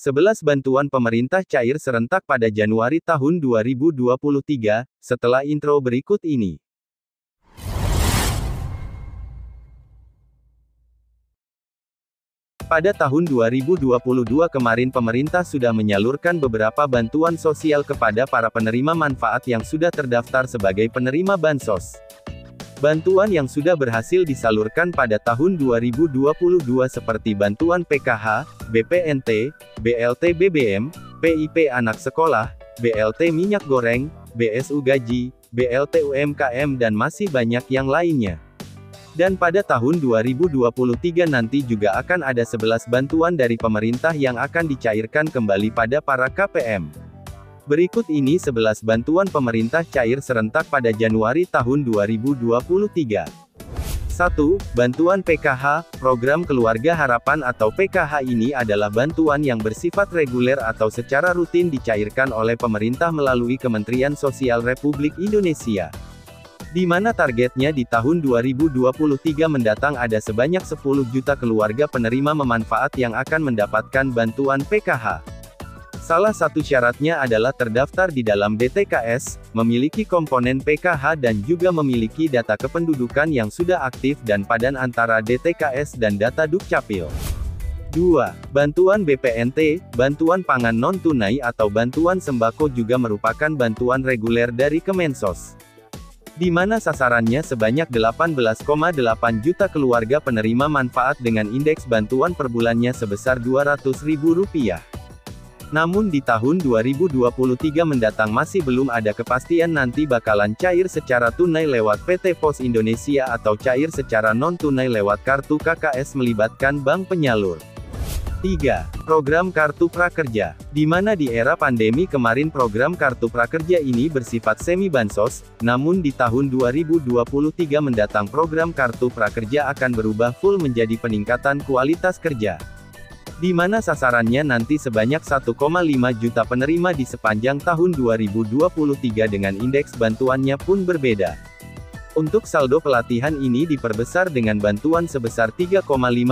11 bantuan pemerintah cair serentak pada Januari tahun 2023, setelah intro berikut ini. Pada tahun 2022 kemarin pemerintah sudah menyalurkan beberapa bantuan sosial kepada para penerima manfaat yang sudah terdaftar sebagai penerima bansos. Bantuan yang sudah berhasil disalurkan pada tahun 2022 seperti bantuan PKH, BPNT, BLT BBM, PIP anak sekolah, BLT minyak goreng, BSU gaji, BLT UMKM dan masih banyak yang lainnya. Dan pada tahun 2023 nanti juga akan ada 11 bantuan dari pemerintah yang akan dicairkan kembali pada para KPM. Berikut ini 11 bantuan pemerintah cair serentak pada Januari tahun 2023. 1. Bantuan PKH, Program Keluarga Harapan atau PKH ini adalah bantuan yang bersifat reguler atau secara rutin dicairkan oleh pemerintah melalui Kementerian Sosial Republik Indonesia. Di mana targetnya di tahun 2023 mendatang ada sebanyak 10 juta keluarga penerima manfaat yang akan mendapatkan bantuan PKH. Salah satu syaratnya adalah terdaftar di dalam DTKS, memiliki komponen PKH dan juga memiliki data kependudukan yang sudah aktif dan padan antara DTKS dan data Dukcapil. 2. Bantuan BPNT, bantuan pangan non-tunai atau bantuan sembako juga merupakan bantuan reguler dari Kemensos. Di mana sasarannya sebanyak 18,8 juta keluarga penerima manfaat dengan indeks bantuan per bulannya sebesar Rp200.000. Namun di tahun 2023 mendatang masih belum ada kepastian nanti bakalan cair secara tunai lewat PT Pos Indonesia atau cair secara non-tunai lewat kartu KKS melibatkan bank penyalur. 3. Program Kartu Prakerja. Di mana di era pandemi kemarin program Kartu Prakerja ini bersifat semi-bansos, namun di tahun 2023 mendatang program Kartu Prakerja akan berubah full menjadi peningkatan kualitas kerja. Di mana sasarannya nanti sebanyak 1,5 juta penerima di sepanjang tahun 2023 dengan indeks bantuannya pun berbeda. Untuk saldo pelatihan ini diperbesar dengan bantuan sebesar 3,5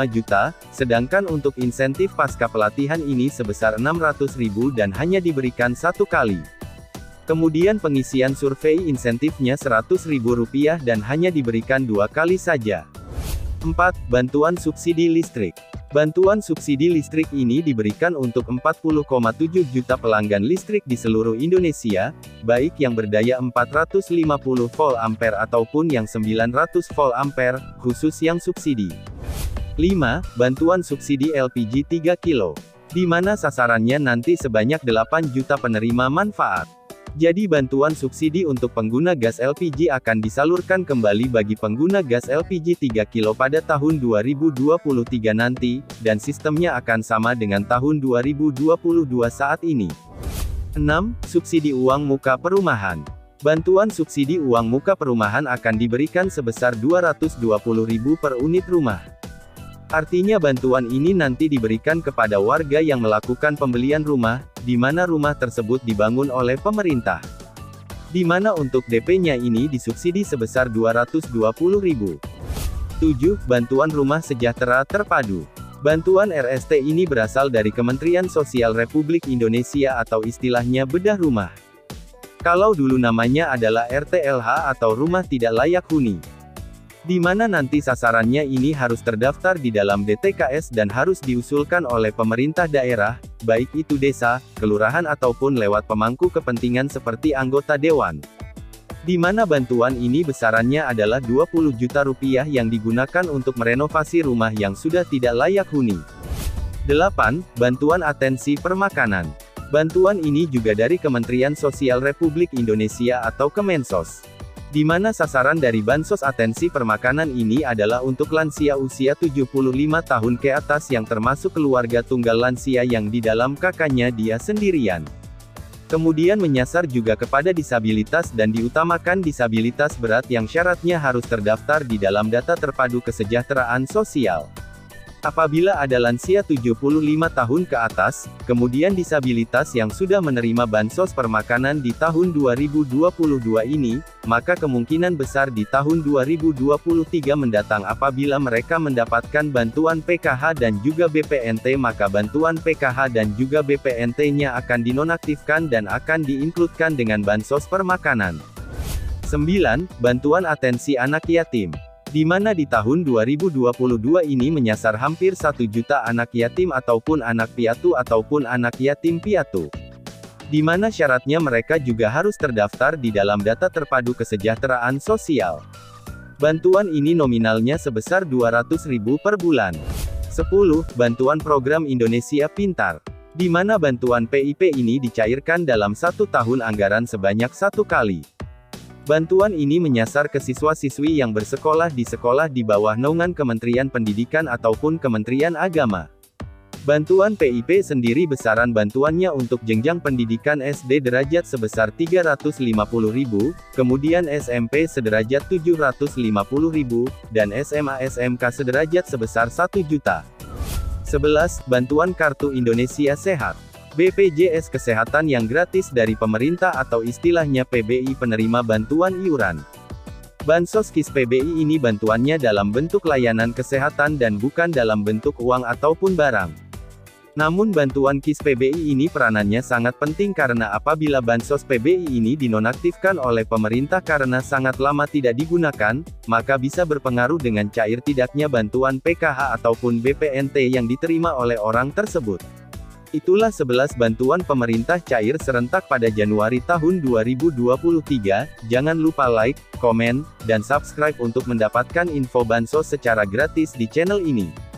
juta, sedangkan untuk insentif pasca pelatihan ini sebesar 600.000 dan hanya diberikan satu kali. Kemudian pengisian survei insentifnya Rp100.000 dan hanya diberikan 2 kali saja. 4. Bantuan subsidi listrik. Bantuan subsidi listrik ini diberikan untuk 40,7 juta pelanggan listrik di seluruh Indonesia, baik yang berdaya 450 volt ampere ataupun yang 900 volt ampere, khusus yang subsidi. 5. Bantuan subsidi LPG 3 kilo. Di mana sasarannya nanti sebanyak 8 juta penerima manfaat. Jadi bantuan subsidi untuk pengguna gas LPG akan disalurkan kembali bagi pengguna gas LPG 3 kilo pada tahun 2023 nanti, dan sistemnya akan sama dengan tahun 2022 saat ini. 6. Subsidi uang muka perumahan. Bantuan subsidi uang muka perumahan akan diberikan sebesar Rp220.000 per unit rumah. Artinya bantuan ini nanti diberikan kepada warga yang melakukan pembelian rumah, di mana rumah tersebut dibangun oleh pemerintah. Di mana untuk DP-nya ini disubsidi sebesar Rp220.000. 7. Bantuan Rumah Sejahtera Terpadu. Bantuan RST ini berasal dari Kementerian Sosial Republik Indonesia atau istilahnya bedah rumah. Kalau dulu namanya adalah RTLH atau Rumah Tidak Layak Huni. Di mana nanti sasarannya ini harus terdaftar di dalam DTKS dan harus diusulkan oleh pemerintah daerah, baik itu desa, kelurahan ataupun lewat pemangku kepentingan seperti anggota dewan. Di mana bantuan ini besarannya adalah Rp20 juta yang digunakan untuk merenovasi rumah yang sudah tidak layak huni. 8. Bantuan Atensi Permakanan. Bantuan ini juga dari Kementerian Sosial Republik Indonesia atau Kemensos. Di mana sasaran dari bansos atensi permakanan ini adalah untuk lansia usia 75 tahun ke atas yang termasuk keluarga tunggal lansia yang di dalam kakaknya dia sendirian. Kemudian menyasar juga kepada disabilitas dan diutamakan disabilitas berat yang syaratnya harus terdaftar di dalam data terpadu kesejahteraan sosial. Apabila ada lansia 75 tahun ke atas, kemudian disabilitas yang sudah menerima bansos permakanan di tahun 2022 ini, maka kemungkinan besar di tahun 2023 mendatang apabila mereka mendapatkan bantuan PKH dan juga BPNT, maka bantuan PKH dan juga BPNT-nya akan dinonaktifkan dan akan diinkludkan dengan bansos permakanan. 9. Bantuan atensi anak yatim. Di mana di tahun 2022 ini menyasar hampir 1 juta anak yatim ataupun anak piatu ataupun anak yatim piatu. Di mana syaratnya mereka juga harus terdaftar di dalam data terpadu kesejahteraan sosial. Bantuan ini nominalnya sebesar 200.000 per bulan. 10. Bantuan program Indonesia Pintar. Di mana bantuan PIP ini dicairkan dalam 1 tahun anggaran sebanyak 1 kali. Bantuan ini menyasar ke siswa-siswi yang bersekolah di bawah naungan Kementerian Pendidikan ataupun Kementerian Agama. Bantuan PIP sendiri besaran bantuannya untuk jenjang pendidikan SD derajat sebesar 350.000, kemudian SMP sederajat 750.000, dan SMA SMK sederajat sebesar 1 juta. 11. Bantuan Kartu Indonesia Sehat. BPJS Kesehatan yang gratis dari pemerintah atau istilahnya PBI penerima bantuan iuran. Bansos KIS PBI ini bantuannya dalam bentuk layanan kesehatan dan bukan dalam bentuk uang ataupun barang. Namun bantuan KIS PBI ini peranannya sangat penting karena apabila bansos PBI ini dinonaktifkan oleh pemerintah karena sangat lama tidak digunakan, maka bisa berpengaruh dengan cair tidaknya bantuan PKH ataupun BPNT yang diterima oleh orang tersebut. Itulah 11 bantuan pemerintah cair serentak pada Januari tahun 2023. Jangan lupa like, komen, dan subscribe untuk mendapatkan info bansos secara gratis di channel ini.